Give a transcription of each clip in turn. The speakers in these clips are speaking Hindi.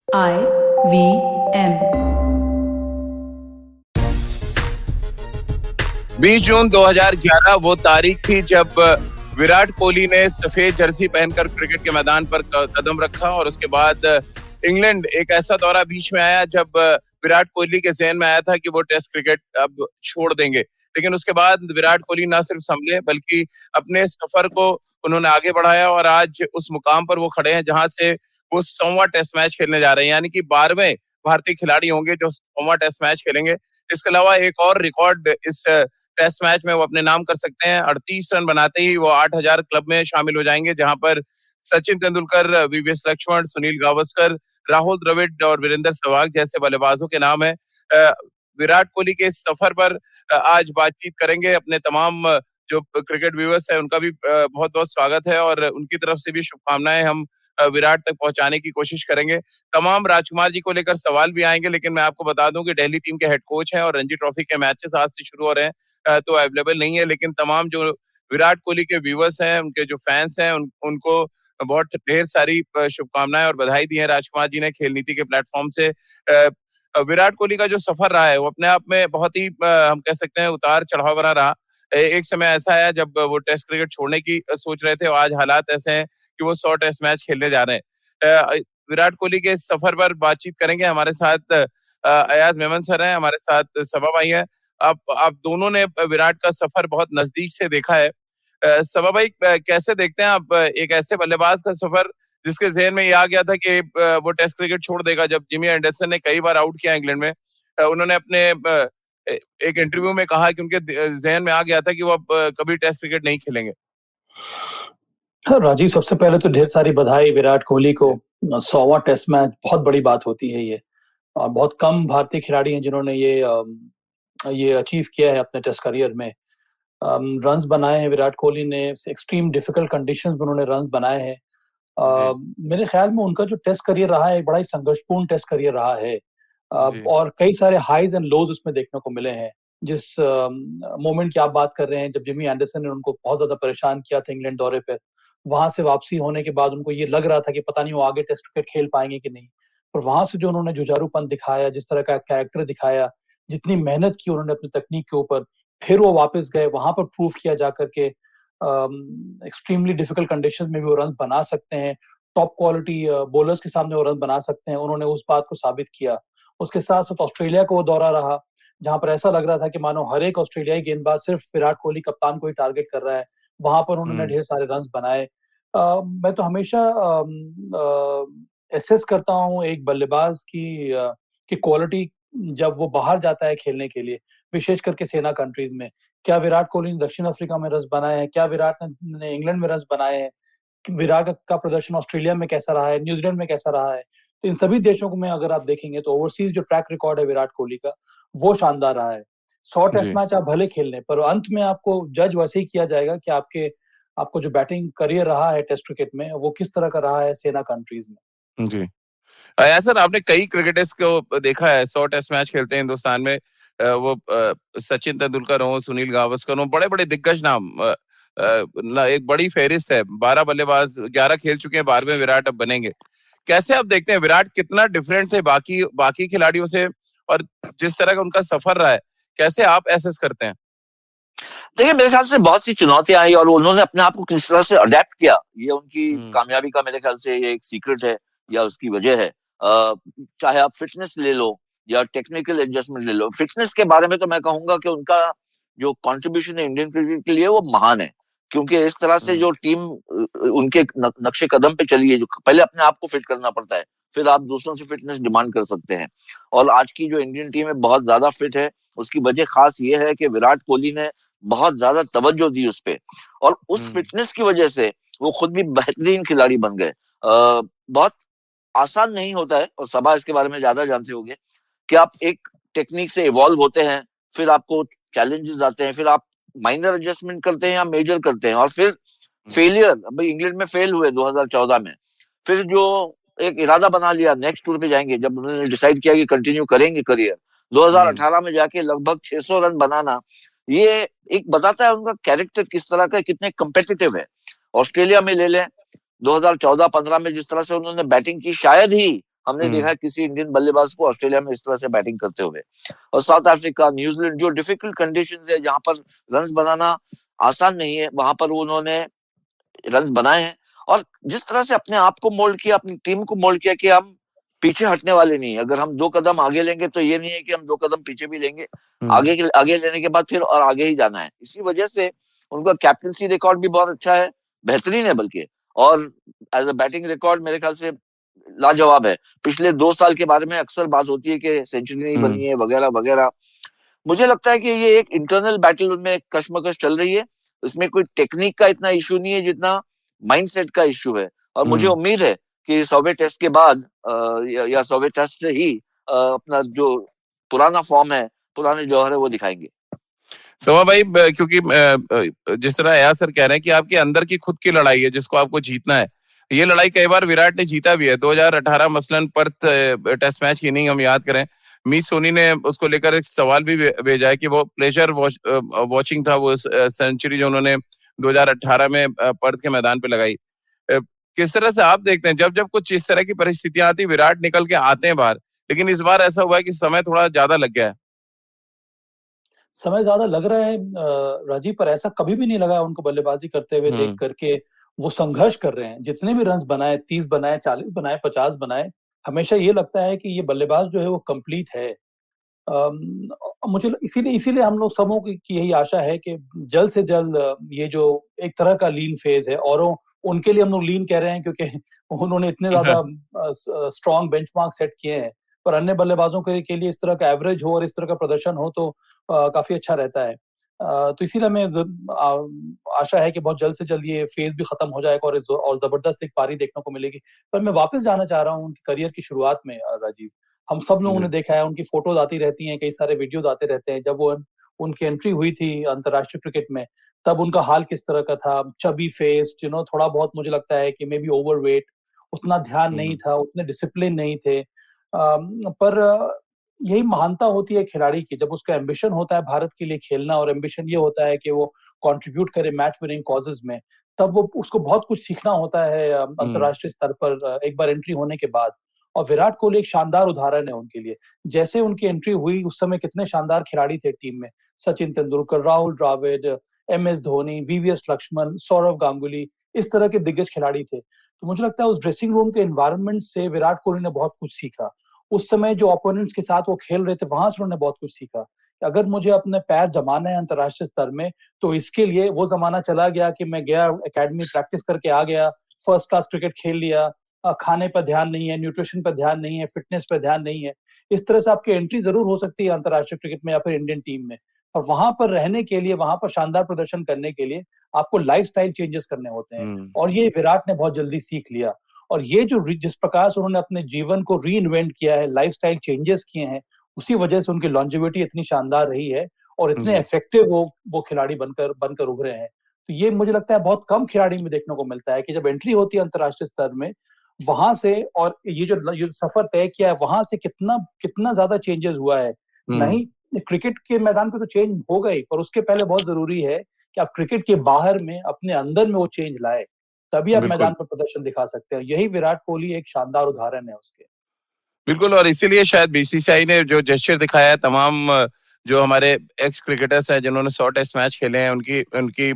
IVM। 20 जून 2011 वो तारीख थी जब विराट कोहली ने सफेद जर्सी पहनकर क्रिकेट के मैदान पर कदम रखा और उसके बाद इंग्लैंड एक ऐसा दौरा बीच में आया जब विराट कोहली के ज़हन में आया था कि वो टेस्ट क्रिकेट अब छोड़ देंगे। लेकिन उसके बाद विराट कोहली ना सिर्फ संभले बल्कि अपने सफर को उन्होंने आगे बढ़ाया और आज उस मुकाम पर वो खड़े हैं जहां से वो 100वां टेस्ट मैच खेलने जा रहे हैं, यानी कि 12वें भारतीय खिलाड़ी होंगे जो 100वां टेस्ट मैच खेलेंगे। इसके अलावा एक और रिकॉर्ड इस टेस्ट मैच में वो अपने नाम कर सकते हैं। 38 रन बनाते ही वो 8000 क्लब में शामिल हो जाएंगे, जहां पर सचिन तेंदुलकर, वीवीएस लक्ष्मण, सुनील गावस्कर, राहुल द्रविड़ और वीरेंद्र सहवाग जैसे बल्लेबाजों के नाम है। विराट कोहली के इस सफर पर आज बातचीत करेंगे। अपने तमाम जो क्रिकेट व्यूअर्स है उनका भी बहुत बहुत स्वागत है और उनकी तरफ से भी शुभकामनाएं हम विराट तक पहुंचाने की कोशिश करेंगे। तमाम राजकुमार जी को लेकर सवाल भी आएंगे, लेकिन मैं आपको बता दूं कि दिल्ली टीम के हेड कोच हैं और रणजी ट्रॉफी के मैचेस आज से शुरू हो रहे हैं, तो अवेलेबल नहीं है। लेकिन तमाम जो विराट कोहली के व्यूअर्स हैं, उनके जो फैंस हैं, उनको बहुत ढेर सारी शुभकामनाएं और बधाई दी है राजकुमार जी ने खेल नीति के प्लेटफॉर्म से। विराट कोहली का जो सफर रहा है वो अपने आप में बहुत ही हम कह सकते हैं उतार चढ़ाव भरा रहा। एक समय ऐसा आया जब वो टेस्ट क्रिकेट छोड़ने की सोच रहे थे और आज हालात ऐसे हैं कि वो 100 टेस्ट मैच खेलने जा रहे हैं। विराट कोहली के इस सफर पर बातचीत करेंगे। हमारे साथ अयाज मेमन सर हैं, हमारे साथ सबा भाई हैं। आप दोनों ने विराट का सफर बहुत नजदीक से देखा है। सबा भाई, कैसे देखते हैं आप एक ऐसे बल्लेबाज का सफर जिसके जहन में ये आ गया था कि वो टेस्ट क्रिकेट छोड़ देगा? जब जिमी एंडरसन ने कई बार आउट किया इंग्लैंड में, उन्होंने अपने एक इंटरव्यू में कहा कि उनके जहन में आ गया था कि वो अब कभी टेस्ट क्रिकेट नहीं खेलेंगे। राजीव, सबसे पहले तो ढेर सारी बधाई विराट कोहली को। 100वां टेस्ट मैच बहुत बड़ी बात होती है ये, और बहुत कम भारतीय खिलाड़ी हैं जिन्होंने ये अचीव किया है अपने टेस्ट करियर में। रन्स बनाए हैं विराट कोहली ने, एक्सट्रीम डिफिकल्ट कंडीशंस में उन्होंने रन्स बनाए हैं। मेरे ख्याल में उनका जो टेस्ट करियर रहा है बड़ा ही संघर्षपूर्ण टेस्ट करियर रहा है, और कई सारे हाईज एंड लोज उसमें देखने को मिले हैं। जिस मोमेंट की आप बात कर रहे हैं, जब जिमी एंडरसन ने उनको बहुत ज्यादा परेशान किया था इंग्लैंड दौरे पर, वहां से वापसी होने के बाद उनको ये लग रहा था कि पता नहीं वो आगे टेस्ट क्रिकेट खेल पाएंगे कि नहीं। और वहां से जो उन्होंने जुझारूपन दिखाया, जिस तरह का कैरेक्टर दिखाया, जितनी मेहनत की उन्होंने अपनी तकनीक के ऊपर, फिर वो वापस गए, वहां पर प्रूव किया जाकर के एक्सट्रीमली डिफिकल्ट कंडीशन में भी वो रन बना सकते हैं, टॉप क्वालिटी बॉलर्स के सामने वो रन बना सकते हैं। उन्होंने उस बात को साबित किया। उसके साथ साथ ऑस्ट्रेलिया को वो दौरा रहा, जहां पर ऐसा लग रहा था कि मानो हर एक ऑस्ट्रेलियाई गेंदबाज सिर्फ विराट कोहली कप्तान को ही टारगेट कर रहा है। वहां पर उन्होंने ढेर सारे रन बनाए। मैं तो हमेशा एसेस करता हूँ एक बल्लेबाज की क्वालिटी जब वो बाहर जाता है खेलने के लिए, विशेष करके सेना कंट्रीज में। क्या विराट कोहली ने दक्षिण अफ्रीका में रन बनाए हैं? क्या विराट ने इंग्लैंड में रन बनाए हैं? विराट का प्रदर्शन ऑस्ट्रेलिया में कैसा रहा है, न्यूजीलैंड में कैसा रहा है? तो इन सभी देशों को में अगर आप देखेंगे तो ओवरसीज जो ट्रैक रिकॉर्ड है विराट कोहली का, वो शानदार रहा है। 100 टेस्ट मैच आप भले खेल लें, पर अंत में आपको जज वैसे ही किया जाएगा कि आपको जो बैटिंग करियर रहा है टेस्ट क्रिकेट में, वो किस तरह का रहा है सेना कंट्रीज में। जी, सर, आपने कई क्रिकेटर्स को देखा है 100 टेस्ट मैच खेलते हैं हिंदुस्तान में। वो सचिन तेंदुलकर हो, सुनील गावस्कर हो, बड़े बड़े दिग्गज नाम। एक बड़ी फहरिस्त है। 12 बल्लेबाज 11 खेल चुके हैं, 12वें विराट अब बनेंगे। कैसे आप देखते हैं विराट कितना डिफरेंट थे बाकी बाकी खिलाड़ियों से, और जिस तरह का उनका सफर रहा है, कैसे आप एसेस करते हैं? देखिए, मेरे ख्याल से बहुत सी चुनौतियां आई और उन्होंने अपने आप को किस तरह से अडेप्ट किया, ये उनकी कामयाबी का मेरे ख्याल से ये एक सीक्रेट है या उसकी वजह है। चाहे आप फिटनेस ले लो या टेक्निकल एडजस्टमेंट ले लो। फिटनेस के बारे में तो मैं कहूंगा कि उनका जो कंट्रीब्यूशन है इंडियन क्रिकेट के लिए वो महान है, क्योंकि इस तरह से जो टीम उनके नक्शे कदम पे चली है, जो पहले अपने आप को फिट करना पड़ता है, फिर आप दूसरों से फिटनेस डिमांड कर सकते हैं। और आज की जो इंडियन टीम है बहुत ज्यादा फिट है। उसकी वजह खास ये है कि विराट कोहली ने बहुत ज्यादा तवज्जो दी उस पे, और उस फिटनेस की वजह से वो खुद भी बेहतरीन खिलाड़ी बन गए। बहुत आसान नहीं होता है, और सभा इसके बारे में ज्यादा जानते होंगे कि आप एक टेक्निक से इवॉल्व होते हैं, फिर आपको चैलेंजेस आते हैं, फिर आप माइनर एडजस्टमेंट करते हैं या मेजर करते हैं, और फिर फेलियर। भाई इंग्लैंड में फेल हुए 2014 में, फिर जो एक इरादा बना लिया नेक्स्ट टूर पे जाएंगे, जब उन्होंने डिसाइड किया कि कंटिन्यू करेंगे करियर, 2018 में जाके लगभग 600 रन बनाना, ये एक बताता है उनका कैरेक्टर किस तरह का, कितने कम्पिटिटिव है। ऑस्ट्रेलिया में ले लें, 2014-15 में जिस तरह से उन्होंने बैटिंग की, शायद ही हमने देखा किसी इंडियन बल्लेबाज को ऑस्ट्रेलिया में इस तरह से बैटिंग करते हुए। और साउथ अफ्रीका, न्यूजीलैंड, जो डिफिकल्ट कंडीशंस है, जहां पर रन्स बनाना आसान नहीं है, वहां पर उन्होंने रन्स बनाए हैं। और जिस तरह से अपने आप को मोल्ड किया, अपनी टीम को मोल्ड किया कि हम पीछे हटने वाले नहीं, अगर हम 2 कदम आगे लेंगे तो ये नहीं है कि हम 2 कदम पीछे भी लेंगे, आगे लेने के बाद फिर और आगे ही जाना है। इसी वजह से उनका कैप्टनसी रिकॉर्ड भी बहुत अच्छा है, बेहतरीन है बल्कि, और एज अ बैटिंग रिकॉर्ड मेरे ख्याल से लाजवाब है। पिछले 2 साल के बारे में अक्सर बात होती है कि सेंचुरी नहीं बनी है वगैरह वगैरह। मुझे लगता है कि ये एक इंटरनल बैटल उनमें कश्मकश चल रही है। इसमें कोई टेक्निक का इतना इशू नहीं है जितना माइंडसेट का इशू है। और मुझे उम्मीद है कि 100वें टेस्ट के बाद या 100वें टेस्ट से ही अपना जो पुराना फॉर्म है, पुराने जौहर है, वो दिखाएंगे। सोमा भाई, क्योंकि जिस तरह अयाज सर कह रहे हैं कि आपके अंदर की खुद की लड़ाई है जिसको आपको जीतना है, ये लड़ाई कई बार विराट ने जीता भी है। 2018 मसलन पर्थ टेस्ट मैच की इनिंग हम याद करें, मीत सोनी ने उसको लेकर एक सवाल भी भेजा है कि वो प्लेजर वॉचिंग था, वो सेंचुरी जो उन्होंने 2018 में पर्थ के मैदान पे लगाई। किस तरह से आप देखते हैं जब जब कुछ इस तरह की परिस्थितियां आती, विराट निकल के आते हैं बाहर, लेकिन इस बार ऐसा हुआ है कि समय थोड़ा ज्यादा लग गया है। समय ज्यादा लग रहा है राजीव, पर ऐसा कभी भी नहीं लगा है उनको बल्लेबाजी करते हुए देख करके। वो संघर्ष कर रहे हैं, जितने भी रन्स बनाए, 30 बनाए, 40 बनाए, 50 बनाए, हमेशा ये लगता है कि ये बल्लेबाज जो है वो कंप्लीट है। मुझे इसीलिए इसीलिए हम लोग सबों की यही आशा है कि जल्द से जल्द ये जो एक तरह का लीन फेज है, और उनके लिए हम लोग लीन कह रहे हैं क्योंकि उन्होंने इतने ज्यादा स्ट्रॉन्ग बेंचमार्क सेट किए हैं, पर अन्य बल्लेबाजों के लिए इस तरह का एवरेज हो और इस तरह का प्रदर्शन हो तो काफी अच्छा रहता है। तो इसीलिए हमें आशा है कि बहुत जल्द से जल्द ये फेज भी खत्म हो जाएगा और जबरदस्त एक पारी देखने को मिलेगी। पर मैं वापस जाना चाह रहा हूँ उनकी करियर की शुरुआत में राजीव। हम सब लोगों ने देखा है, उनकी फोटोज आती रहती हैं, कई सारे वीडियोज आते रहते हैं। जब वो उनकी एंट्री हुई थी अंतर्राष्ट्रीय क्रिकेट में, तब उनका हाल किस तरह का था, चबी फेस, थोड़ा बहुत मुझे लगता है कि मे बी ओवरवेट, उतना ध्यान नहीं था, उतने डिसिप्लिन नहीं थे। पर यही महानता होती है खिलाड़ी की, जब उसका एम्बिशन होता है भारत के लिए खेलना, और एम्बिशन ये होता है कि वो कंट्रीब्यूट करे मैच विनिंग कॉजेज में, तब वो उसको बहुत कुछ सीखना होता है अंतर्राष्ट्रीय स्तर पर एक बार एंट्री होने के बाद। और विराट कोहली एक शानदार उदाहरण है उनके लिए। जैसे उनकी एंट्री हुई उस समय कितने शानदार खिलाड़ी थे टीम में, सचिन तेंदुलकर, राहुल द्रविड़, MS धोनी, VVS लक्ष्मण, सौरव गांगुली, इस तरह के दिग्गज खिलाड़ी थे। तो मुझे लगता है उस ड्रेसिंग रूम के एनवायरनमेंट से विराट कोहली ने बहुत कुछ सीखा। उस समय जो ओपोनेंट्स के साथ वो खेल रहे थे, वहां से उन्होंने बहुत कुछ सीखा। अगर मुझे अपने पैर जमाना है अंतर्राष्ट्रीय स्तर में, तो इसके लिए वो जमाना चला गया कि मैं गया एकेडमी, प्रैक्टिस करके आ गया, फर्स्ट क्लास क्रिकेट खेल लिया, खाने पर ध्यान नहीं है, न्यूट्रिशन पर ध्यान नहीं है, फिटनेस पर ध्यान नहीं है। इस तरह से आपकी एंट्री जरूर हो सकती है अंतर्राष्ट्रीय क्रिकेट में या फिर इंडियन टीम में, और वहां पर रहने के लिए, वहां पर शानदार प्रदर्शन करने के लिए आपको लाइफस्टाइल चेंजेस करने होते हैं। और ये विराट ने बहुत जल्दी सीख लिया। और ये जो जिस प्रकार से उन्होंने अपने जीवन को री इन्वेंट किया है, लाइफस्टाइल चेंजेस किए हैं, उसी वजह से उनकी लॉन्जेविटी इतनी शानदार रही है और इतने इफेक्टिव वो खिलाड़ी बनकर बनकर उभरे हैं। तो ये मुझे लगता है बहुत कम खिलाड़ी में देखने को मिलता है कि जब एंट्री होती है अंतर्राष्ट्रीय स्तर में, वहां से, और ये जो सफर तय किया है वहां से कितना कितना ज्यादा चेंजेस हुआ है। नहीं, क्रिकेट के मैदान पे तो चेंज हो गई, पर उसके पहले बहुत जरूरी है कि आप क्रिकेट के बाहर में, अपने अंदर में वो चेंज लाए, तभी आप मैदान पर प्रदर्शन दिखा सकते हैं। यही विराट कोहली एक शानदार उदाहरण है उसके। बिल्कुल, और इसीलिए शायद BCCI ने जो जेस्चर दिखाया है, तमाम जो हमारे एक्स क्रिकेटर्स हैं जिन्होंने 100 टेस्ट मैच खेले हैं, उनकी उनकी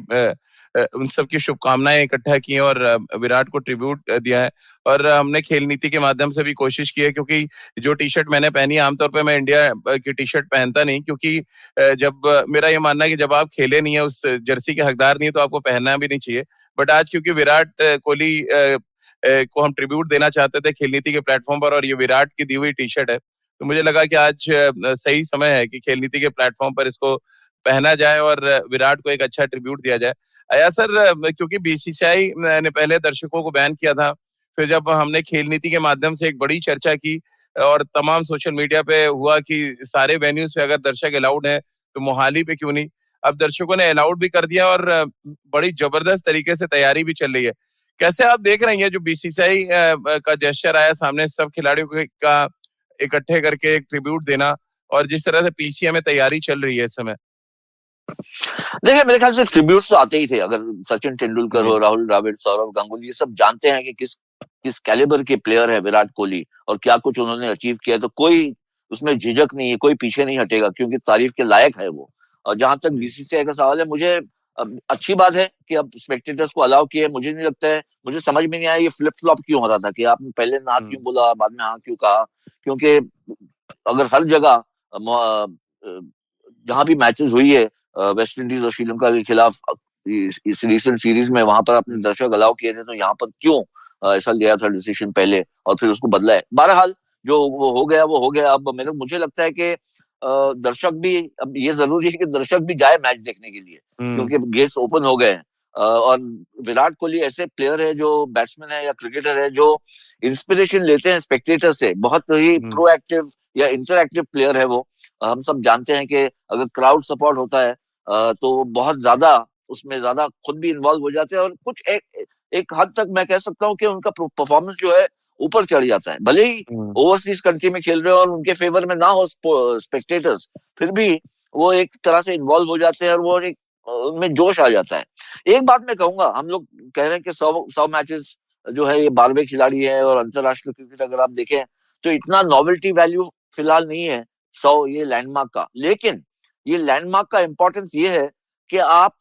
उन सब की शुभकामनाएं इकट्ठा की हैं और विराट को ट्रिब्यूट दिया है। और हमने खेल नीति के माध्यम से भी कोशिश की है, क्योंकि जो टी शर्ट मैंने पहनी है, आमतौर पे मैं इंडिया की टी शर्ट पहनता नहीं, क्योंकि जब मेरा ये मानना है कि जब आप खेले नहीं है, उस जर्सी के हकदार नहीं है, तो आपको पहनना भी नहीं चाहिए। बट आज क्योंकि विराट कोहली को हम ट्रिब्यूट देना चाहते थे खेल नीति के प्लेटफॉर्म पर, और ये विराट की दी हुई टी शर्ट है, तो मुझे लगा कि आज सही समय है कि खेल नीति के प्लेटफॉर्म पर इसको पहना जाए और विराट को एक अच्छा ट्रिब्यूट दिया जाए। अया सर, क्योंकि BCCI ने पहले दर्शकों को बैन किया था, फिर जब हमने खेल नीति के माध्यम से एक बड़ी चर्चा की और तमाम सोशल मीडिया पे हुआ कि सारे वेन्यूज पे अगर दर्शक अलाउड है तो मोहाली पे क्यों नहीं, अब दर्शकों ने अलाउड भी कर दिया और बड़ी जबरदस्त तरीके से तैयारी भी चल रही है। कैसे आप देख रहे हैं जो BCCI का जेस्चर आया सामने, सब खिलाड़ियों का इकट्ठे करके एक ट्रिब्यूट देना, और जिस तरह से PCA में तैयारी चल रही है इस समय? देखिए, मेरे ख्याल से ट्रिब्यूट्स तो आते ही थे। अगर सचिन तेंदुलकर हो, राहुल द्रविड़, सौरव गांगुली, ये सब जानते हैं कि किस किस कैलिबर के प्लेयर है विराट कोहली और क्या कुछ उन्होंने अचीव किया, तो कोई उसमें झिझक नहीं है, कोई पीछे नहीं हटेगा, क्योंकि तारीफ के लायक है वो। और जहां तक बीसीसीआई का सवाल है, मुझे अच्छी बात है कि अब स्पेक्टेटर्स को अलाउ किए। मुझे नहीं लगता है, मुझे समझ में नहीं आया ये फ्लिप फ्लॉप क्यों हो रहा था कि आपने पहले ना क्यों बोला बाद में हाँ क्यों कहा, क्योंकि अगर हर जगह जहां भी मैचेस हुई है वेस्ट इंडीज और श्रीलंका के खिलाफ इस रिसेंट सीरीज में, वहां पर आपने दर्शक अलाउ किए थे, तो यहाँ पर क्यों ऐसा लिया था डिसीजन पहले और फिर उसको बदला है। बहरहाल जो वो हो गया वो हो गया। अब मुझे लगता है कि दर्शक भी, अब ये जरूरी है कि दर्शक भी जाए मैच देखने के लिए, क्योंकि गेट्स ओपन हो गए हैं। और विराट कोहली ऐसे प्लेयर है, जो बैट्समैन है या क्रिकेटर है, जो इंस्पिरेशन लेते हैं स्पेक्टेटर से, बहुत ही प्रोएक्टिव या इंटरएक्टिव प्लेयर है वो। हम सब जानते हैं कि अगर क्राउड सपोर्ट होता है तो बहुत ज्यादा उसमें ज्यादा खुद भी इन्वॉल्व हो जाते हैं, और कुछ एक हद तक मैं कह सकता हूँ कि उनका परफॉर्मेंस जो है ऊपर चढ़ जाता है। भले ही ओवरसीज कंट्री में खेल रहे हो और उनके फेवर में ना हो स्पेक्टेटर्स, फिर भी वो एक तरह से इन्वॉल्व हो जाते हैं और वो एक उनमें जोश आ जाता है। एक बात मैं कहूंगा, हम लोग कह रहे हैं कि 100 मैचेस जो है ये 12वें खिलाड़ी है, और अंतरराष्ट्रीय क्रिकेट अगर आप देखें तो इतना नॉवेल्टी वैल्यू फिलहाल नहीं है 100 ये लैंडमार्क का। लेकिन ये लैंडमार्क का इंपॉर्टेंस ये है कि आप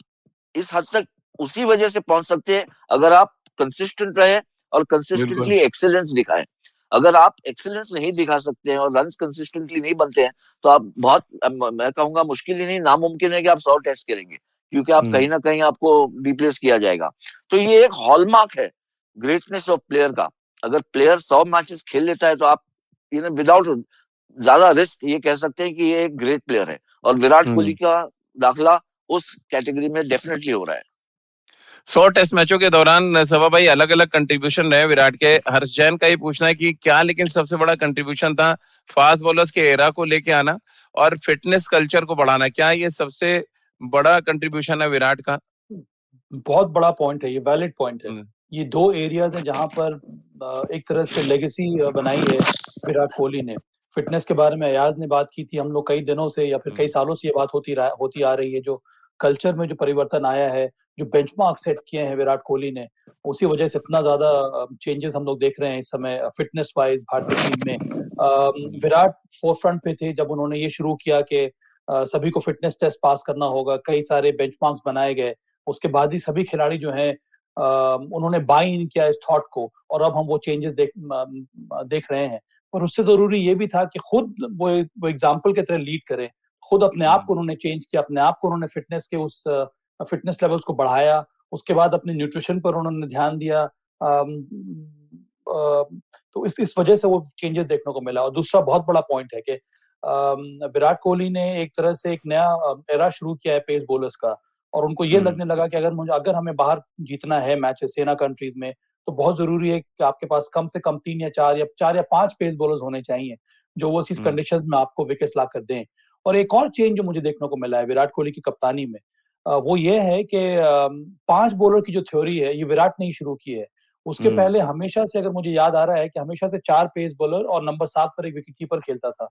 इस हद तक उसी वजह से पहुंच सकते हैं अगर आप कंसिस्टेंट रहे और कंसिस्टेंटली एक्सेलेंस दिखाएं। अगर आप एक्सेलेंस नहीं दिखा सकते हैं और रन्स कंसिस्टेंटली नहीं बनते हैं, तो आप बहुत, मैं कहूंगा मुश्किल ही नहीं नामुमकिन है कि आप 100 टेस्ट करेंगे, क्योंकि आप कहीं ना कहीं आपको रिप्लेस किया जाएगा। तो ये एक हॉलमार्क है ग्रेटनेस ऑफ प्लेयर का। अगर प्लेयर 100 मैचेस खेल लेता है तो आप विदाउट ज्यादा रिस्क ये कह सकते हैं कि ये एक ग्रेट प्लेयर है, और विराट कोहली का दाखिला उस कैटेगरी में डेफिनेटली हो रहा है। 100 टेस्ट मैचों के दौरान सभा भाई अलग अलग कंट्रीब्यूशन रहे विराट के। हर्ष जैन का ये पूछना है कि क्या लेकिन सबसे बड़ा कंट्रीब्यूशन था फास्ट बॉलर्स के एरा को लेके आना और फिटनेस कल्चर को बढ़ाना, क्या ये सबसे बड़ा कंट्रीब्यूशन है विराट का? बहुत बड़ा पॉइंट है, ये वैलिड पॉइंट है। ये दो एरियाज हैं जहां पर एक तरह से लेगेसी बनाई है विराट कोहली ने। फिटनेस के बारे में अयाज ने बात की थी, हम लोग कई दिनों से या फिर कई सालों से ये बात होती आ रही है। जो कल्चर में जो परिवर्तन आया है, जो बेंचमार्क सेट किए हैं विराट कोहली ने, उसी वजह से इतना ज्यादा चेंजेस हम लोग देख रहे हैं इस समय फिटनेस वाइज भारतीय टीम में। विराट फोरफ्रंट पे थे जब उन्होंने ये शुरू किया कि सभी को फिटनेस टेस्ट पास करना होगा, कई सारे बेंचमार्क्स बनाए गए। उसके बाद ही सभी खिलाड़ी जो हैं उन्होंने बाई इन किया इस थॉट को, और अब हम वो चेंजेस देख रहे हैं। पर उससे जरूरी ये भी था कि खुद वो एग्जाम्पल की तरह लीड करें। खुद अपने आप को उन्होंने चेंज किया, अपने आप को उन्होंने फिटनेस के उस फिटनेस लेवल्स को बढ़ाया। उसके बाद अपने न्यूट्रिशन पर उन्होंने ध्यान दिया। तो इस वजह से वो चेंजेस देखने को मिला। और दूसरा बहुत बड़ा पॉइंट है कि विराट कोहली ने एक तरह से एक नया एरा शुरू किया है पेस बॉलर्स का, और उनको ये लगने लगा कि अगर हमें बाहर जीतना है मैचेस सेना कंट्रीज में, तो बहुत जरूरी है कि आपके पास कम से कम 3 या 4 पेस बॉलर्स होने चाहिए जो ओवरसीज कंडीशंस में आपको विकेट्स ला कर दें। और एक और चेंज जो मुझे देखने को मिला है विराट कोहली की कप्तानी में, वो ये है कि 5 बॉलर की जो थ्योरी है ये विराट ने ही शुरू की है। उसके पहले हमेशा से, अगर मुझे याद आ रहा है, कि हमेशा से 4 पेस बॉलर और नंबर 7 पर एक विकेट कीपर खेलता था।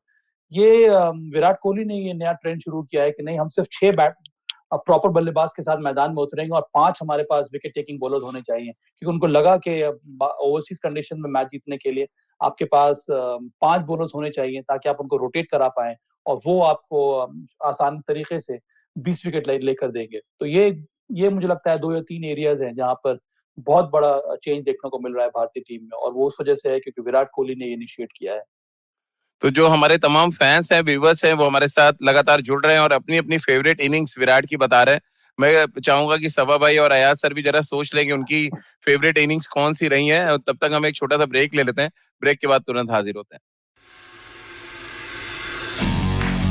ये विराट कोहली ने ये नया ट्रेंड शुरू किया है कि नहीं, हम सिर्फ 6 प्रॉपर बल्लेबाज के साथ मैदान में उतरेंगे और 5 हमारे पास विकेट टेकिंग बॉलर होने चाहिए, क्योंकि उनको लगा कि ओवरसीज कंडीशन में मैच जीतने के लिए आपके पास 5 बॉलर्स होने चाहिए ताकि आप उनको रोटेट करा पाए और वो आपको आसान तरीके से 20 विकेट लेकर देंगे। तो ये मुझे लगता है 2 या 3 एरियाज हैं जहां पर बहुत बड़ा चेंज देखने को मिल रहा है भारतीय टीम में, और वो उस वजह से है क्योंकि विराट कोहली ने ये इनिशिएट किया है। तो जो हमारे तमाम फैंस हैं, व्यूअर्स हैं, वो हमारे साथ लगातार जुड़ रहे हैं और अपनी अपनी फेवरेट इनिंग्स विराट की बता रहे हैं। मैं चाहूंगा कि सभा भाई और अयाज सर भी जरा सोच लें कि उनकी फेवरेट इनिंग्स कौन सी रही हैं, और तब तक हम एक छोटा सा ब्रेक ले लेते हैं। ब्रेक के बाद तुरंत हाजिर होते हैं।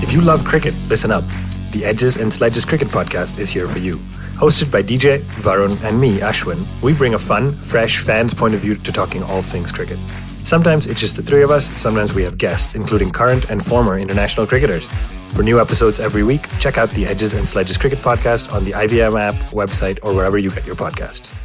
If you love cricket, listen up. The Edges and Sledges Cricket Podcast is here for you. Hosted by DJ, Varun and me, Ashwin, we bring a fun, fresh fan's point of view to talking all things cricket. Sometimes it's just the three of us, sometimes we have guests, including current and former international cricketers. For new episodes every week, check out the Edges and Sledges Cricket Podcast on the IVM app, website, or wherever you get your podcasts.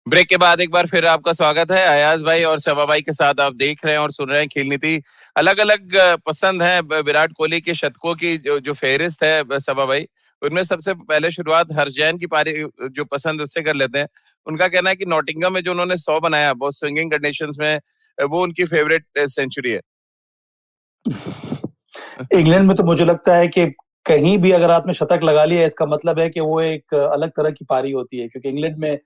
Break के बाद एक बार फिर आपका स्वागत है अयाज भाई और सभा भाई के साथ। आप देख रहे हैं और सुन रहे हैं खेल नीति। अलग अलग पसंद है विराट कोहली के शतकों की जो फेहरिस्त है सभा भाई, उनमें सबसे पहले शुरुआत हरजैन की पारी जो पसंद उससे कर लेते हैं। उनका कहना है कि नॉटिंघम में जो उन्होंने 100 बनाया बहुत स्विंगिंग कंडीशंस में, वो उनकी फेवरेट सेंचुरी है। इंग्लैंड में तो मुझे लगता है कि कहीं भी अगर आपने शतक लगा लिया, इसका मतलब है कि वो एक अलग तरह की पारी होती है, क्योंकि इंग्लैंड में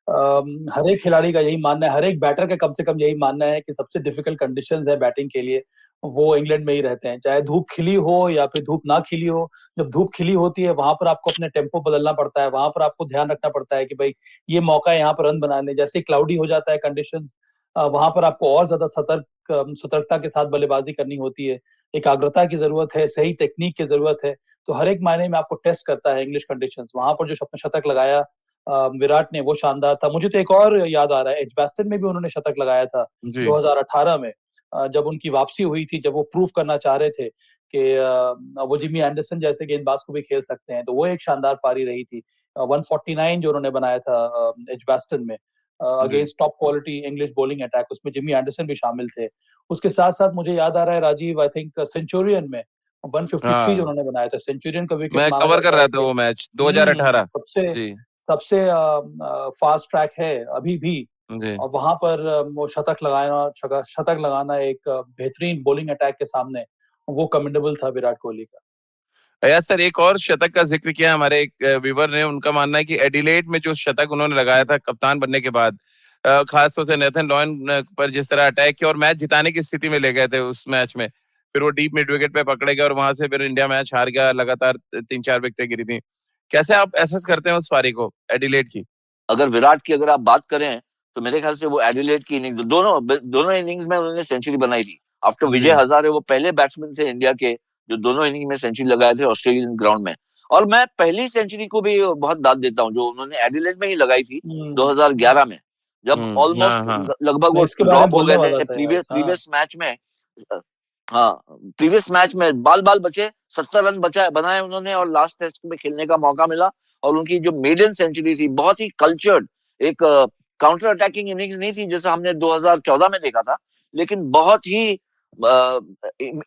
हर एक खिलाड़ी का यही मानना है, हर एक बैटर का कम से कम यही मानना है कि सबसे डिफिकल्ट कंडीशंस है बैटिंग के लिए, वो इंग्लैंड में ही रहते हैं। चाहे धूप खिली हो या फिर धूप ना खिली हो, जब धूप खिली होती है वहां पर आपको अपने टेम्पो बदलना पड़ता है, वहां पर आपको ध्यान रखना पड़ता है कि भाई ये मौका है यहाँ पर रन बनाने। जैसे क्लाउडी हो जाता है कंडीशंस, वहां पर आपको और ज्यादा सतर्कता के साथ बल्लेबाजी करनी होती है, एकाग्रता की जरूरत है, सही टेक्निक की जरूरत है। तो हर एक मायने में आपको टेस्ट करता है इंग्लिश कंडीशंस। वहां पर जो शतक लगाया विराट ने, वो शानदार था। मुझे तो एक और याद आ रहा है, एजबास्टन में भी उन्होंने शतक लगाया था जी 2018 में, जब उनकी वापसी हुई थी, जब वो प्रूव करना चाह रहे थे कि वो जिमी एंडरसन जैसे गेंदबाज को भी खेल सकते हैं। तो वो एक शानदार पारी रही थी। 149 जो उन्होंने बनाया था एजबास्टन में जी against top quality English bowling attack, उसमें जिमी एंडरसन भी शामिल थे। उसके साथ साथ मुझे याद आ रहा है राजीव, आई थिंक सेंचुरियन में 153 जो हाँ, उन्होंने बनाया था, सेंचुरियन का विकेट मैं माना कवर कर जाता रहा है था कि वो मैच 2018। सबसे जी सबसे फास्ट ट्रैक है अभी भी। जी। और वहां पर वो शतक लगाना एक बेहतरीन बॉलिंग अटैक के सामने, वो कमेंडेबल था विराट कोहली का। यार सर, एक और शतक का जिक्र किया हमारे एक व्यूवर ने। उनका मानना है कि एडिलेड में जो शतक उन्होंने लगाया था कप्तान बनने के बाद, खास तौर से नेथन लॉयन पर जिस तरह अटैक किया और मैच जिताने की स्थिति में ले गए थे उस मैच में, फिर वो डीप मिड विकेट पे पकड़े गए और वहां से फिर इंडिया मैच हार गया, लगातार 3-4 विकेटें गिरी थी। कैसे आप एसेस करते हैं उस पारी को एडिलेड की? अगर विराट की अगर आप बात करें तो मेरे ख्याल से वो एडिलेड की इनिंग्स, दोनों दोनों इनिंग्स में उन्होंने सेंचुरी बनाई थी। आफ्टर विजय जी हजारे वो पहले बैट्समैन थे इंडिया के जो दोनों इनिंग में सेंचुरी लगाए थे ऑस्ट्रेलियन ग्राउंड में। और मैं पहली सेंचुरी को भी बहुत दाद देता हूँ जो उन्होंने एडिलेड में ही लगाई थी हम्म 2011 में, जब हाँ ऑलमोस्ट हाँ लगभग मैं वो इसके बारे में ड्रॉप हो बोलने गए वाला थे था यार। प्रीवियस हाँ, प्रीवियस मैच में। हाँ, प्रीवियस मैच में बाल बाल बचे, 70 रन बचाए बनाए उन्होंने और लास्ट टेस्ट में खेलने का मौका मिला। और उनकी जो मेडन सेंचुरी थी बहुत ही कल्चर्ड, एक काउंटर अटैकिंग इनिंग्स नहीं थी जैसा हमने 2014 में देखा था, लेकिन बहुत ही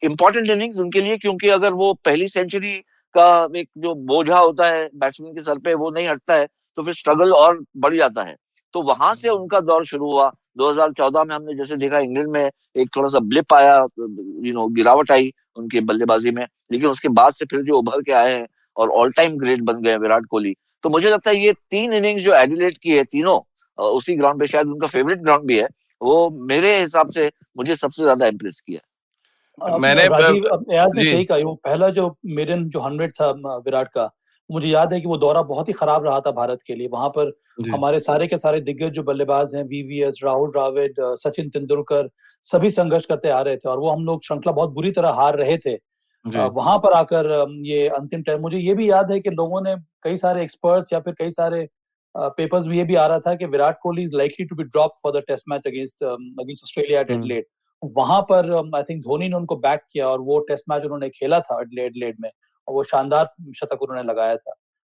इंपॉर्टेंट इनिंग्स उनके लिए, क्योंकि अगर वो पहली सेंचुरी का एक जो बोझा होता है बैट्समैन के सर पे वो नहीं हटता है तो फिर स्ट्रगल और बढ़ जाता है। तो वहां से उनका दौर शुरू हुआ। 2014 में हमने जैसे देखा इंग्लैंड में एक थोड़ा सा ब्लिप आया, गिरावट आई उनकी बल्लेबाजी में, लेकिन उसके बाद से फिर जो उभर के आए हैं और ऑल टाइम ग्रेट बन गए विराट कोहली। तो मुझे लगता है ये 3 इनिंग्स जो एडिलेड की है तीनों उसी ग्राउंड पे, शायद उनका फेवरेट ग्राउंड भी है, वो मेरे हिसाब से मुझे सबसे ज्यादा इम्प्रेस किया। मैंने राजीव, एयाज ने जी सही कहा, वो पहला जो मेडन जो 100 था विराट का, मुझे याद है कि वो दौरा बहुत ही खराब रहा था भारत के लिए। वहां पर जी हमारे सारे के सारे दिग्गज जो बल्लेबाज हैं, वीवीएस, राहुल द्रविड़, सचिन तेंदुलकर, सभी संघर्ष करते आ रहे थे और वो हम लोग श्रृंखला बहुत बुरी तरह हार रहे थे। जी वहां पर आकर ये अंतिम टाइम, मुझे ये भी याद है कि लोगों ने, कई सारे एक्सपर्ट्स या फिर कई सारे पेपर्स में ये भी आ रहा था कि Virat Kohli is likely to be drop for the test match against Australia at hmm Adelaide. वहां पर आई थिंक धोनी ने उनको बैक किया और वो टेस्ट मैच उन्होंने खेला था एडिलेड में, और वो शानदार शतक उन्होंने लगाया था।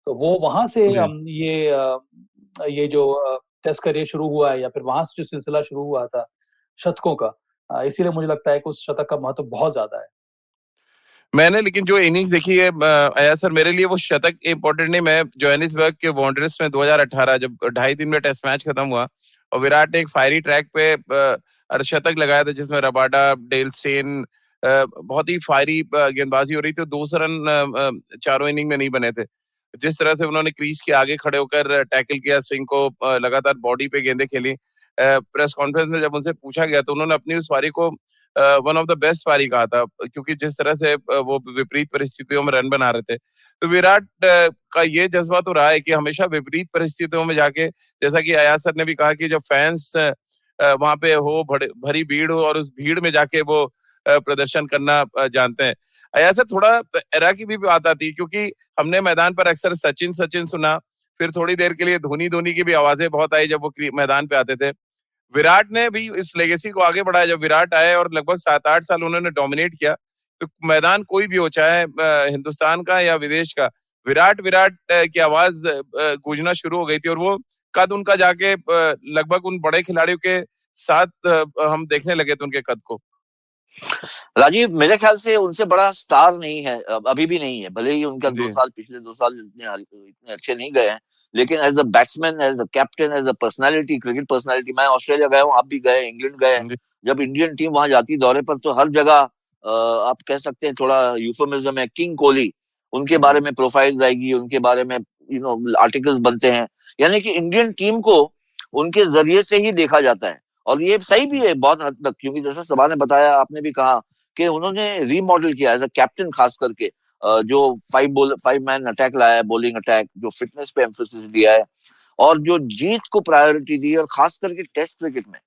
तो वो वहां से जी। ये जो टेस्ट करियर शुरू हुआ है, या फिर वहां से जो सिलसिला शुरू हुआ था शतकों का, इसीलिए मुझे लगता है कि उस शतक का महत्व बहुत ज्यादा है। मैंने लेकिन जो इनिंग्स देखी है आया सर, मेरे लिए वो शतक इम्पोर्टेंट नहीं। मैं जोहानिसबर्ग के वॉन्डरर्स में 2018 जब 2.5 दिन में टेस्ट मैच खत्म हुआ और विराट ने एक फायरी ट्रैक पे अर्धशतक लगाया था जिसमें रबाडा, डेल स्टेन, बहुत ही फायरी गेंदबाजी हो रही थी। 200 रन चारों इनिंग में नहीं बने थे। जिस तरह से उन्होंने क्रीज के आगे खड़े होकर टैकल किया स्विंग को, लगातार बॉडी पे गेंदें खेली। प्रेस कॉन्फ्रेंस में जब उनसे पूछा गया तो उन्होंने अपनी उस पारी को वन ऑफ द बेस्ट पारी कहा था, क्योंकि जिस तरह से वो विपरीत परिस्थितियों में रन बना रहे थे। तो विराट का ये जज्बा तो रहा है कि हमेशा विपरीत परिस्थितियों में जाके, जैसा कि अयाज सर ने भी कहा कि जब फैंस वहां पे हो, भरी भीड़ हो और उस भीड़ में जाके वो प्रदर्शन करना जानते हैं। अयाज सर, थोड़ा एरा की भी बात आती है, क्योंकि हमने मैदान पर अक्सर सचिन सचिन सुना, फिर थोड़ी देर के लिए धोनी धोनी की भी आवाजें बहुत आई जब वो मैदान पे आते थे। विराट ने भी इस लेगेसी को आगे बढ़ाया। जब विराट आए और लगभग 7-8 साल उन्होंने डोमिनेट किया, तो मैदान कोई भी हो, चाहे हिंदुस्तान का या विदेश का, विराट विराट की आवाज गूंजना शुरू हो गई थी और वो कद उनका जाके लगभग उन बड़े खिलाड़ियों के साथ हम देखने लगे थे उनके कद को। राजीव, मेरे ख्याल से उनसे बड़ा स्टार नहीं है, अभी भी नहीं है, भले ही उनका पिछले 2 साल इतने अच्छे नहीं गए हैं, लेकिन as a batsman, as a captain, as a personality, cricket personality, मैं ऑस्ट्रेलिया गया हूँ, आप भी गए, इंग्लैंड गए, जब इंडियन टीम वहां जाती दौरे पर तो हर जगह आप कह सकते हैं, थोड़ा यूफेमिज्म है, किंग कोहली, उनके बारे में प्रोफाइल रहेगी, उनके बारे में आर्टिकल्स बनते हैं, यानी कि इंडियन टीम को उनके जरिए से ही देखा जाता है। और ये सही भी है बहुत हद तक, क्योंकि जैसे सबा ने बताया, आपने भी कहा कि उन्होंने रीमॉडल किया एज अ कैप्टन, खास करके जो 5 मैन अटैक लाया है, बॉलिंग अटैक, जो फिटनेस पे एम्फोसिस दिया है, और जो जीत को प्रायोरिटी दी, और खास करके टेस्ट क्रिकेट में,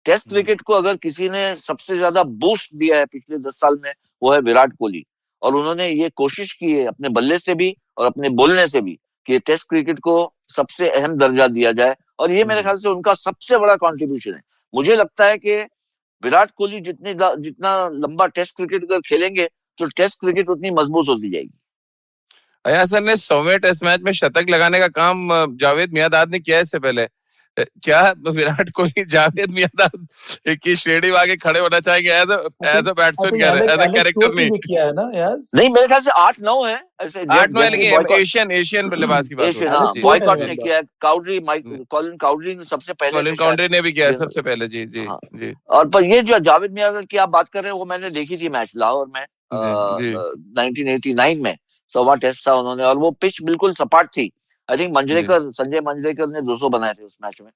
टेस्ट क्रिकेट को अगर किसी ने सबसे ज्यादा बूस्ट दिया है पिछले 10 साल में, वो है विराट कोहली। और उन्होंने ये कोशिश की है अपने बल्ले से भी और अपने बोलने से भी कि टेस्ट क्रिकेट को सबसे अहम दर्जा दिया जाए, और ये मेरे ख्याल से उनका सबसे बड़ा कंट्रीब्यूशन है। मुझे लगता है कि विराट कोहली जितना लंबा टेस्ट क्रिकेट अगर खेलेंगे तो टेस्ट क्रिकेट उतनी मजबूत होती जाएगी। अय्यर सर ने 100वें टेस्ट मैच में शतक लगाने का काम जावेद मियांदाद ने किया इससे पहले। क्या विराट कोहली जावेद मियांदाद की श्रेणी में आगे खड़े होना चाहेंगे एज अ बैट्समैन, कह रहे हैं, एज अ कैरेक्टर नहीं? किया है ना यार? नहीं, मेरे ख्याल से 8-9 है ऐसे, 8-9 है, लेकिन एशियन बल्लेबाज की बात हो रही है। बॉयकॉट ने किया है, कॉलिन काउडरी ने सबसे पहले, कॉलिन काउडरी ने भी किया है सबसे पहले। जी जी जी। और पर ये जो जावेद मियांदाद की आप बात कर रहे हैं, वो मैंने देखी थी मैच लाहौर में 1989 में, 100वां टेस्ट था उन्होंने, और वो पिच बिल्कुल सपाट थी। आई थिंक संजय मंजरेकर ने 200 बनाए थे उस मैच में।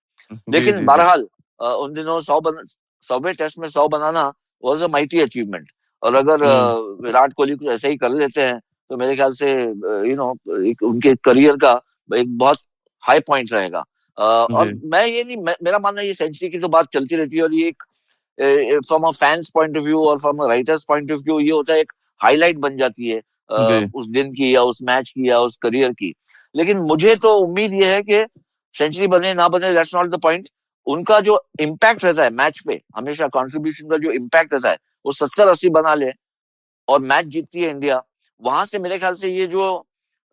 लेकिन बहरहाल उन दिनों 100वें टेस्ट में 100 बनाना वाज अ माइटी अचीवमेंट। और अगर विराट कोहली को ऐसे ही कर लेते हैं तो मेरे ख्याल से उनके करियर का एक बहुत हाई पॉइंट रहेगा। और मैं ये नहीं, मेरा मानना ये सेंचुरी की तो बात चलती रहती है, और ये एक from a fan's point of view और from a writer's point of view ये होता है, एक हाईलाइट बन जाती है उस दिन की या उस मैच की या उस करियर की। लेकिन मुझे तो उम्मीद ये है कि सेंचुरी बने ना बने, दैट्स नॉट द पॉइंट। उनका जो इम्पैक्ट रहता है मैच पे, हमेशा कंट्रीब्यूशन का जो इम्पैक्ट रहता है, वो 70-80 बना ले और मैच जीतती है इंडिया, वहां से मेरे ख्याल से ये जो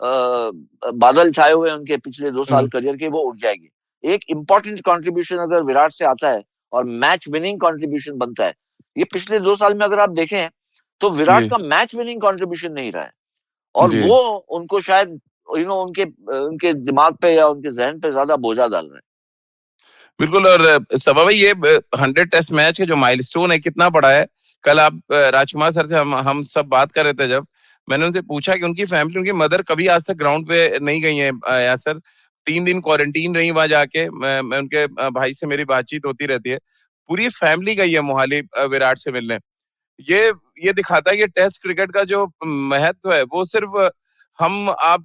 बादल छाए हुए हैं उनके पिछले 2 साल करियर के, वो उठ जाएगी। एक इंपॉर्टेंट कंट्रीब्यूशन अगर विराट से आता है और मैच विनिंग कंट्रीब्यूशन बनता है, ये पिछले 2 साल में अगर आप देखें तो विराट का मैच विनिंग कंट्रीब्यूशन नहीं रहा है, और वो उनको शायद उनके दिमाग पे या उनके जहन पे ज्यादा बोझा डाल रहे हैं। बिल्कुल। और सबा भाई, ये 100 टेस्ट मैच के जो माइलस्टोन है कितना बड़ा है? कल आप राजकुमार सर से हम सब बात कर रहे थे, जब मैंने उनसे पूछा कि उनकी फैमिली, उनकी मदर कभी आज तक ग्राउंड पे नहीं गई है या सर, 3 दिन क्वारंटीन रही वहां जाके। मैं उनके भाई से मेरी बातचीत होती रहती है, पूरी फैमिली गई है मोहाली विराट से मिलने। ये दिखाता है कि टेस्ट क्रिकेट का जो महत्व है वो सिर्फ हम आप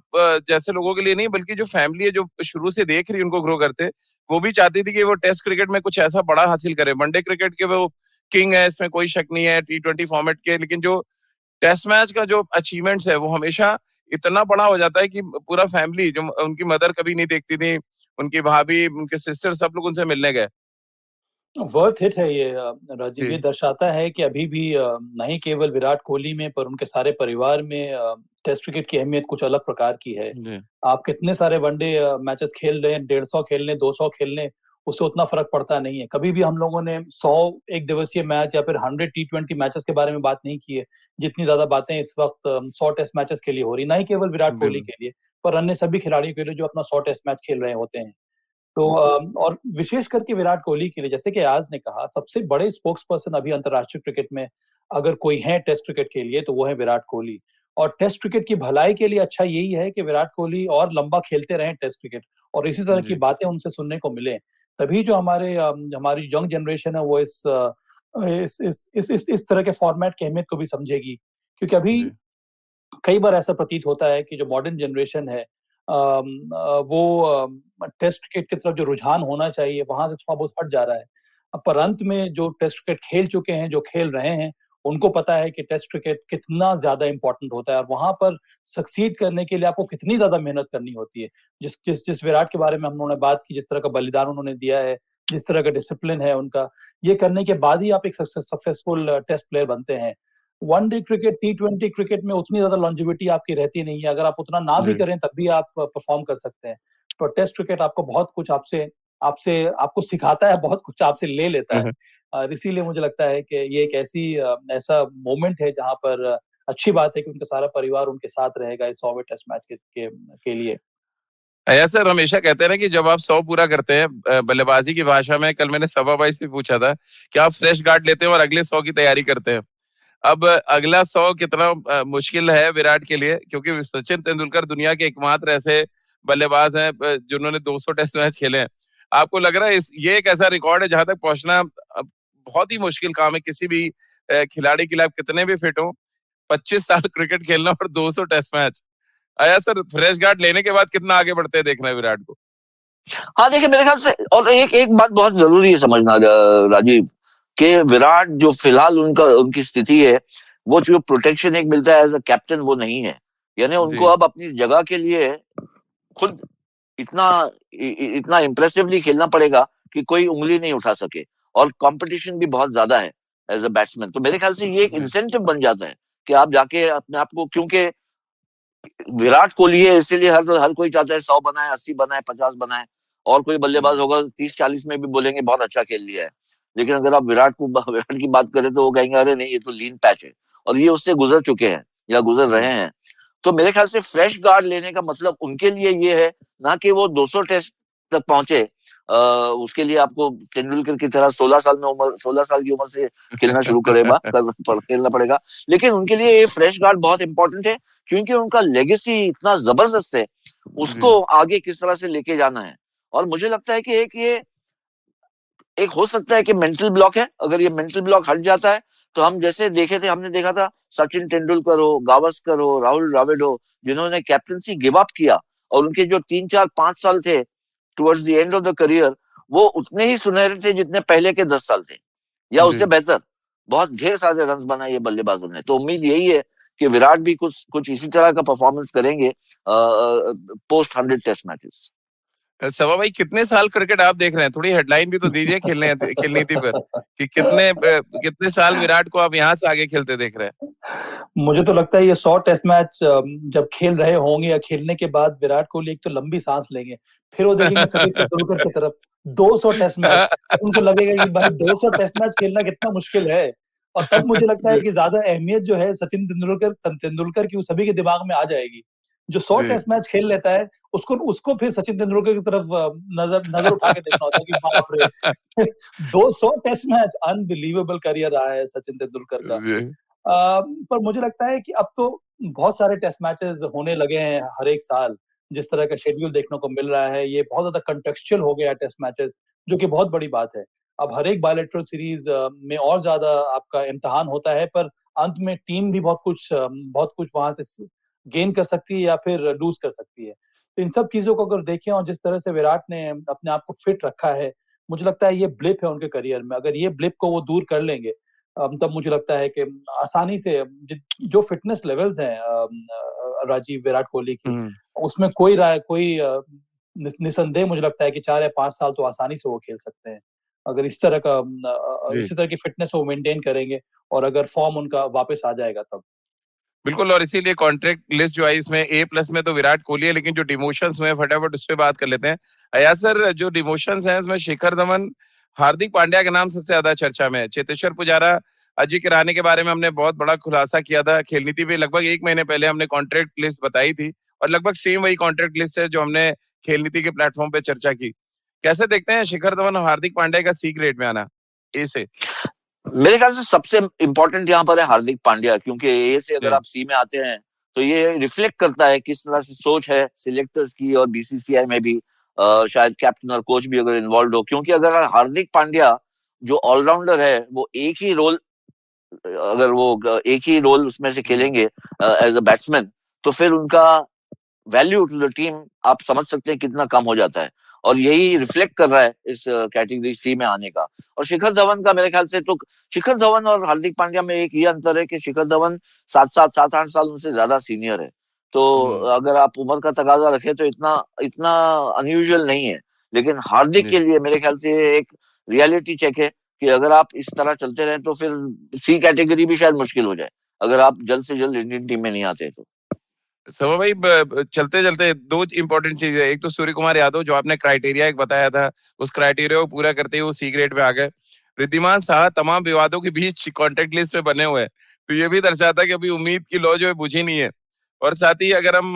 जैसे लोगों के लिए नहीं, बल्कि जो फैमिली है जो शुरू से देख रही है उनको ग्रो करते, वो भी चाहती थी कि वो टेस्ट क्रिकेट में कुछ ऐसा बड़ा हासिल करे। वनडे क्रिकेट के वो किंग है, इसमें कोई शक नहीं है, T20 फॉर्मेट के, लेकिन जो टेस्ट मैच का जो अचीवमेंट्स है वो हमेशा इतना बड़ा हो जाता है कि पूरा फैमिली, जो उनकी मदर कभी नहीं देखती थी, उनकी भाभी, उनके सिस्टर, सब लोग उनसे मिलने गए। वर्थ इट है ये राजीव। ये दर्शाता है कि अभी भी नहीं केवल विराट कोहली में पर उनके सारे परिवार में टेस्ट क्रिकेट की अहमियत कुछ अलग प्रकार की है। आप कितने सारे वनडे मैचेस खेल रहे हैं, 150 खेल लें, 200 खेल लें, उससे उतना फर्क पड़ता नहीं है। कभी भी हम लोगों ने 100 एक दिवसीय मैच या फिर 100 T20 मैचेस के बारे में बात नहीं की है, जितनी ज्यादा बातें इस वक्त 100 टेस्ट मैचेस के लिए हो रही, नहीं केवल विराट कोहली के लिए पर अन्य सभी खिलाड़ियों के लिए जो अपना 100 टेस्ट मैच खेल रहे होते हैं। तो और विशेष करके विराट कोहली के लिए, जैसे कि आज ने कहा, सबसे बड़े स्पोक्स पर्सन अभी अंतर्राष्ट्रीय क्रिकेट में अगर कोई है टेस्ट क्रिकेट के लिए तो वो है विराट कोहली। और टेस्ट क्रिकेट की भलाई के लिए अच्छा यही है कि विराट कोहली और लंबा खेलते रहें टेस्ट क्रिकेट, और इसी तरह की बातें उनसे सुनने को मिले, तभी जो हमारी यंग जनरेशन है वो इस तरह के फॉर्मेट की अहमियत को भी समझेगी। क्योंकि अभी कई बार ऐसा प्रतीत होता है कि जो मॉडर्न जनरेशन है वो टेस्ट क्रिकेट की तरफ जो रुझान होना चाहिए वहां से थोड़ा बहुत हट जा रहा है। पर अंत में जो टेस्ट क्रिकेट खेल चुके हैं, जो खेल रहे हैं, उनको पता है कि टेस्ट क्रिकेट कितना ज्यादा इंपॉर्टेंट होता है और वहां पर सक्सीड करने के लिए आपको कितनी ज्यादा मेहनत करनी होती है। जिस विराट के बारे में हम लोगों ने बात की, जिस तरह का बलिदान उन्होंने दिया है, जिस तरह का डिसिप्लिन है उनका, ये करने के बाद ही आप एक सक्सेसफुल टेस्ट प्लेयर बनते हैं। वनडे क्रिकेट, T20 क्रिकेट में उतनी ज्यादा लॉन्जिविटी आपकी रहती नहीं है। अगर आप उतना ना भी करें तब भी आप परफॉर्म कर सकते हैं। टेस्ट क्रिकेट आपको बहुत कुछ आपसे आपसे आपको सिखाता है, बहुत कुछ आपसे ले लेता है। इसीलिए मुझे लगता है कि ये एक ऐसा मोमेंट है जहाँ पर अच्छी बात है कि उनका सारा परिवार उनके साथ रहेगा इस 100वें टेस्ट मैच के लिए। ऐसा सर हमेशा कहते हैं ना कि जब आप 100 पूरा करते हैं, बल्लेबाजी की भाषा में, कल मैंने सभा भाई से पूछा था कि आप फ्रेश गार्ड लेते हैं और अगले 100 की तैयारी करते हैं। अब अगला 100 कितना मुश्किल है विराट के लिए, क्योंकि सचिन तेंदुलकर दुनिया के एकमात्र ऐसे बल्लेबाज हैं जिन्होंने 200 टेस्ट मैच खेले हैं। आपको लग रहा है ये एक ऐसा रिकॉर्ड है जहां तक पहुंचना बहुत ही मुश्किल काम है किसी भी खिलाड़ी के लिए, आप कितने भी फिट हो, 25 साल क्रिकेट खेलना और 200 टेस्ट मैच। आया सर, फ्रेश गार्ड लेने के बाद कितना आगे बढ़ते हैं देखना है विराट को। हाँ देखिए, मेरे ख्याल से और एक बात बहुत जरूरी है समझना राजीव, कि विराट जो फिलहाल उनकी स्थिति है, वो जो प्रोटेक्शन एक मिलता है एज अ कैप्टन, वो नहीं है। यानी उनको अब अपनी जगह के लिए खुद इतना इतना इम्प्रेसिवली खेलना पड़ेगा कि कोई उंगली नहीं उठा सके, और कंपटीशन भी बहुत ज्यादा है एज अ बैट्समैन। तो मेरे ख्याल से ये एक इंसेंटिव बन जाता है कि आप जाके अपने आप को, क्योंकि विराट कोहली है इसीलिए हर कोई चाहता है 100 बनाए, 80 बनाए, 50 बनाए, और कोई बल्लेबाज होगा 30-40 में भी बोलेंगे बहुत अच्छा खेल लिया है। लेकिन अगर आप विराट की बात करें तो वो कहेंगे अरे नहीं, ये तो लीन पैच है, और ये उससे गुजर चुके हैं या गुजर रहे हैं। तो मेरे ख्याल से फ्रेश गार्ड लेने का मतलब उनके लिए ये है, ना कि वो 200 टेस्ट तक पहुंचे। उसके लिए आपको तेंदुलकर की तरह 16 साल की उम्र से खेलना शुरू खेलना पड़ेगा। लेकिन उनके लिए ये फ्रेश गार्ड बहुत इंपॉर्टेंट है, क्योंकि उनका लेगेसी इतना जबरदस्त है, उसको आगे किस तरह से लेके जाना है। और मुझे लगता है कि एक हो सकता है कि मेंटल ब्लॉक है। अगर ये मेंटल ब्लॉक हट जाता है तो हम जैसे हमने देखा था सचिन तेंदुलकर हो, गावस्कर हो, राहुल द्रविड़ हो, जिन्होंने कैप्टनसी गिव अप किया, और उनके जो 3-4-5 साल थे towards the end of the career, वो उतने ही सुनहरे थे जितने पहले के 10 साल थे, या उससे बेहतर। बहुत ढेर सारे रन बनाए ये बल्लेबाजों ने। तो उम्मीद यही है कि विराट भी कुछ कुछ इसी तरह का परफॉर्मेंस करेंगे पोस्ट 100 टेस्ट मैचेस। सवा भाई, कितने साल क्रिकेट आप देख रहे हैं? थोड़ी हेडलाइन भी तो दीजिए खेलनी थी पर, कि कितने साल विराट को आप यहाँ से आगे खेलते देख रहे हैं? मुझे तो लगता है ये 100 टेस्ट मैच जब खेल रहे होंगे या खेलने के बाद विराट कोहली एक तो लंबी सांस लेंगे, फिर वो देखेंगे सचिन तेंदुलकर की तरफ 200 टेस्ट मैच, उनको लगेगा कि भाई 200 टेस्ट मैच खेलना कितना मुश्किल है। और तब मुझे लगता है कि ज्यादा अहमियत जो है सचिन तेंदुलकर की, वो सभी के दिमाग में आ जाएगी। जो 100 टेस्ट मैच खेल लेता है, उसको फिर सचिन तेंदुलकर की तरफ नजर उठा के देखना होता है कि बाप रे 200 टेस्ट मैच, अनबिलीवेबल करियर रहा है सचिन तेंदुलकर का। पर मुझे लगता है कि अब तो बहुत सारे टेस्ट मैचेस होने लगे हैं हर एक साल। जिस तरह का शेड्यूल देखने को मिल रहा है, ये बहुत ज्यादा कंटेक्चुअल हो गया है टेस्ट मैचेस, जो कि बहुत बड़ी बात है। अब हर एक बायलैटरल सीरीज में और ज्यादा आपका इम्तिहान होता है, पर अंत में टीम भी बहुत कुछ वहां से गेन कर सकती है या फिर लूज कर सकती है। तो इन सब चीजों को अगर देखें, और जिस तरह से विराट ने अपने आप को फिट रखा है, मुझे लगता है ये ब्लिप है उनके करियर में। अगर ये ब्लिप को वो दूर कर लेंगे, तब मुझे लगता है कि आसानी से जो फिटनेस लेवल्स हैं राजीव विराट कोहली की, उसमें कोई निसंदेह मुझे लगता है कि 4 या 5 साल तो आसानी से वो खेल सकते हैं, अगर इसी तरह की फिटनेस वो मेंटेन करेंगे, और अगर फॉर्म उनका वापस आ जाएगा तब। बिल्कुल, और इसीलिए कॉन्ट्रैक्ट लिस्ट जो आई इसमें A+ में तो विराट कोहली है, लेकिन जो डिमोशंस में फटाफट उस पर बात कर लेते हैं। अयाज सर, जो डिमोशंस हैं उसमें शिखर धवन, हार्दिक पांड्या का नाम सबसे ज्यादा चर्चा में है। चेतेश्वर पुजारा, अजिंक्य रहाणे के बारे में हमने बहुत बड़ा खुलासा किया था खेल नीति पे, लगभग 1 महीने पहले हमने कॉन्ट्रैक्ट लिस्ट बताई थी, और लगभग सेम वही कॉन्ट्रैक्ट लिस्ट है जो हमने खेल नीति के प्लेटफॉर्म पे चर्चा की। कैसे देखते हैं शिखर धवन और हार्दिक पांड्या का C ग्रेड में आना A से? मेरे ख्याल से सबसे इंपॉर्टेंट यहाँ पर है हार्दिक पांड्या, क्योंकि ए से अगर आप सी में आते हैं तो ये रिफ्लेक्ट करता है किस तरह से सोच है सिलेक्टर्स की, और बीसीसीआई में भी शायद कैप्टन और कोच भी अगर इन्वॉल्व हो। क्योंकि अगर हार्दिक पांड्या जो ऑलराउंडर है, वो एक ही रोल उसमें से खेलेंगे एज अ बैट्समैन, तो फिर उनका वैल्यू टू द टीम आप समझ सकते हैं कितना कम हो जाता है। और यही रिफ्लेक्ट कर रहा है इस कैटेगरी सी में आने का। और शिखर धवन का मेरे ख्याल से तो, शिखर धवन और हार्दिक पांड्या में एक ये अंतर है कि शिखर धवन 7-8 साल उनसे ज्यादा सीनियर है। तो अगर आप उम्र का तकाजा रखें तो इतना अनयूजुअल नहीं है। लेकिन हार्दिक के लिए मेरे ख्याल से एक रियलिटी चेक है कि अगर आप इस तरह चलते रहे तो फिर सी कैटेगरी भी शायद मुश्किल हो जाए, अगर आप जल्द से जल्द इंडियन टीम में नहीं आते तो। सवा भाई चलते चलते दो इंपॉर्टेंट चीजें, एक तो सूर्य कुमार यादव जो आपने क्राइटेरिया एक बताया था, उस क्राइटेरिया को पूरा करते हुए वो सी ग्रेड में आ गए। रिद्धिमान साहा तमाम विवादों के बीच कॉन्टेक्ट लिस्ट में बने हुए हैं, तो ये भी दर्शाता है कि अभी उम्मीद की लौ जो है बुझी नहीं है। और साथ ही अगर हम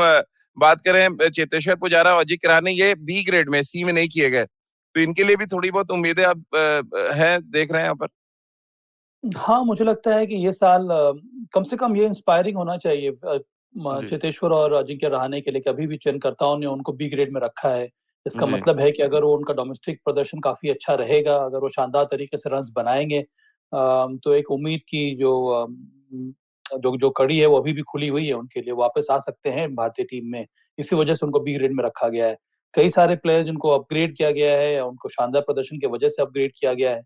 बात करें चेतेश्वर पुजारा और अजिंक्य रहाणे, ये बी ग्रेड में, सी में नहीं किए गए, तो इनके लिए भी थोड़ी बहुत उम्मीदें अब है, देख रहे हैं यहाँ पर। हाँ, मुझे लगता है कि ये साल कम से कम ये इंस्पायरिंग होना चाहिए चेतेश्वर और अजिंक्य रहाणे के लिए कि अभी भी चयनकर्ताओं ने उनको बी ग्रेड में रखा है। इसका मतलब है कि अगर वो उनका डोमेस्टिक प्रदर्शन काफी अच्छा रहेगा, अगर वो शानदार तरीके से रन्स बनाएंगे, तो एक उम्मीद की जो कड़ी है वो अभी भी खुली हुई है उनके लिए, वापस आ सकते हैं भारतीय टीम में। इसी वजह से उनको बी ग्रेड में रखा गया है। कई सारे प्लेयर जिनको अपग्रेड किया गया है, उनको शानदार प्रदर्शन की वजह से अपग्रेड किया गया है।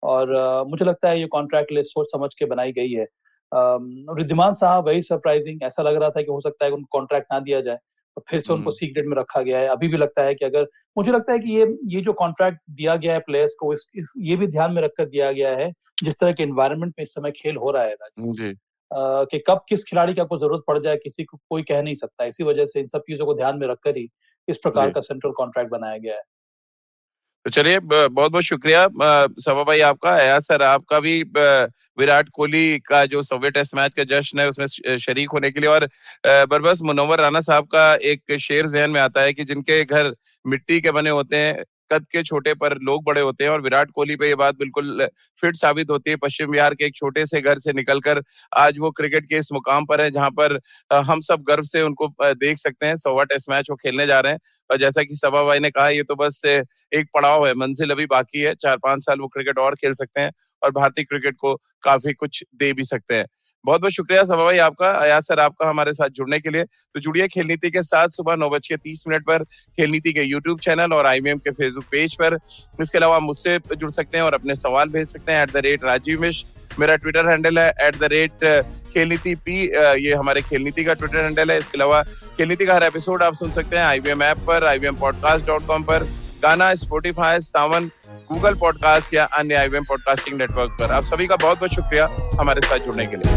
और मुझे लगता है ये कॉन्ट्रैक्ट लिस्ट सोच समझ के बनाई गई है। रिद्धिमान साहब वेरी सरप्राइजिंग, ऐसा लग रहा था कि हो सकता है कि उनको कॉन्ट्रैक्ट ना दिया जाए, और फिर से उनको सी ग्रेड में रखा गया है। अभी भी लगता है कि अगर मुझे लगता है कि ये जो कॉन्ट्रैक्ट दिया गया है प्लेयर्स को, ये भी ध्यान में रखकर दिया गया है जिस तरह के एनवायरनमेंट में इस समय खेल हो रहा है कि कब किस खिलाड़ी का कोई जरूरत पड़ जाए किसी को कोई कह नहीं सकता। इसी वजह से इन सब चीजों को ध्यान में रखकर ही इस प्रकार का सेंट्रल कॉन्ट्रैक्ट बनाया गया है। तो चलिए, बहुत बहुत शुक्रिया सवा भाई आपका। अयाज सर, आपका भी विराट कोहली का जो 100वें टेस्ट मैच का जश्न है उसमें शरीक होने के लिए। और बरबस मुनव्वर राना साहब का एक शेर ज़हन में आता है कि जिनके घर मिट्टी के बने होते हैं, कद के छोटे पर लोग बड़े होते हैं, और विराट कोहली पे ये बात बिल्कुल फिट साबित होती है। पश्चिम बिहार के एक छोटे से घर से निकलकर आज वो क्रिकेट के इस मुकाम पर है जहां पर हम सब गर्व से उनको देख सकते हैं। 100वां टेस्ट मैच वो खेलने जा रहे हैं, और जैसा कि सभा भाई ने कहा, ये तो बस एक पड़ाव है, मंजिल अभी बाकी है। 4-5 साल वो क्रिकेट और खेल सकते हैं और भारतीय क्रिकेट को काफी कुछ दे भी सकते हैं। बहुत बहुत शुक्रिया सभा भाई आपका, अयाज सर आपका हमारे साथ जुड़ने के लिए। तो जुड़िए खेल नीति के साथ सुबह 9:30 पर खेल नीति के यूट्यूब चैनल और IVM के फेसबुक पेज पर। इसके अलावा मुझसे जुड़ सकते हैं और अपने सवाल भेज सकते हैं @राजीव मिश्र। मेरा ट्विटर हैंडल है @खेल नीति P, ये हमारे खेल नीति का ट्विटर हैंडल है। इसके अलावा खेल नीति का हर एपिसोड आप सुन सकते हैं IVM ऐप पर, IVMpodcast.com पर, गाना, स्पॉटिफाई, सावन, गूगल पॉडकास्ट या अन्य IVM पॉडकास्टिंग नेटवर्क पर। आप सभी का बहुत बहुत शुक्रिया हमारे साथ जुड़ने के लिए।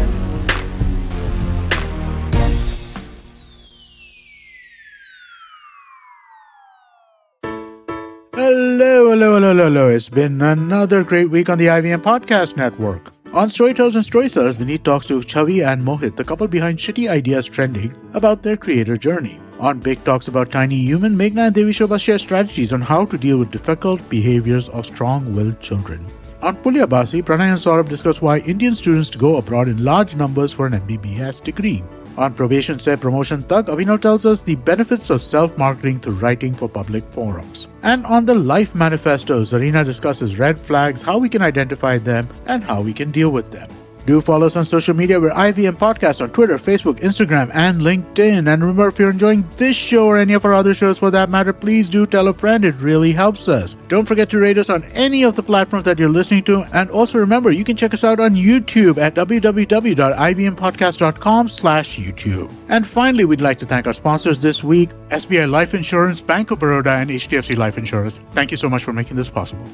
Hello. It's been another great week on the IVM Podcast Network. On Storytellers and Storytellers, Vineet talks to Chavi and Mohit, the couple behind Shitty Ideas Trending, about their creator journey. On Big Talks About Tiny Human, Meghna and Devi Shobha share strategies on how to deal with difficult behaviors of strong-willed children. On Pulyabasi, Pranay and Saurabh discuss why Indian students go abroad in large numbers for an MBBS degree. On Probation Se Promotion Tak, Abhinav tells us the benefits of self-marketing through writing for public forums. And on the Life Manifesto, Zarina discusses red flags, how we can identify them, and how we can deal with them. Do follow us on social media. We're IVM Podcast on Twitter, Facebook, Instagram, and LinkedIn. And remember, if you're enjoying this show or any of our other shows for that matter, please do tell a friend. It really helps us. Don't forget to rate us on any of the platforms that you're listening to. And also remember, you can check us out on YouTube at www.ivmpodcast.com/YouTube. And finally, we'd like to thank our sponsors this week, SBI Life Insurance, Bank of Baroda, and HDFC Life Insurance. Thank you so much for making this possible.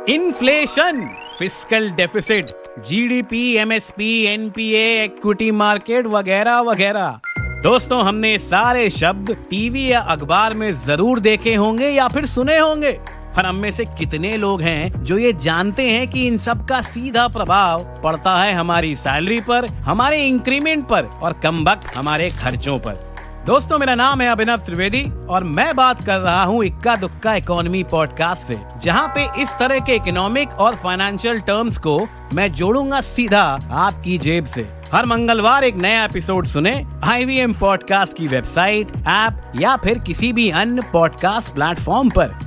Inflation, fiscal deficit, GDP, MSP, NPA, equity market वगैरह वगैरह। दोस्तों, हमने सारे शब्द टीवी या अखबार में जरूर देखे होंगे या फिर सुने होंगे, पर हम में से कितने लोग हैं जो ये जानते हैं कि इन सब का सीधा प्रभाव पड़ता है हमारी सैलरी पर, हमारे इंक्रीमेंट पर और कमबख्त हमारे खर्चों पर। दोस्तों, मेरा नाम है अभिनव त्रिवेदी और मैं बात कर रहा हूँ इक्का दुक्का इकोनॉमी पॉडकास्ट से, जहाँ पे इस तरह के इकोनॉमिक और फाइनेंशियल टर्म्स को मैं जोड़ूंगा सीधा आपकी जेब से। हर मंगलवार एक नया एपिसोड सुने IVM पॉडकास्ट की वेबसाइट, ऐप या फिर किसी भी अन्य पॉडकास्ट प्लेटफॉर्म पर।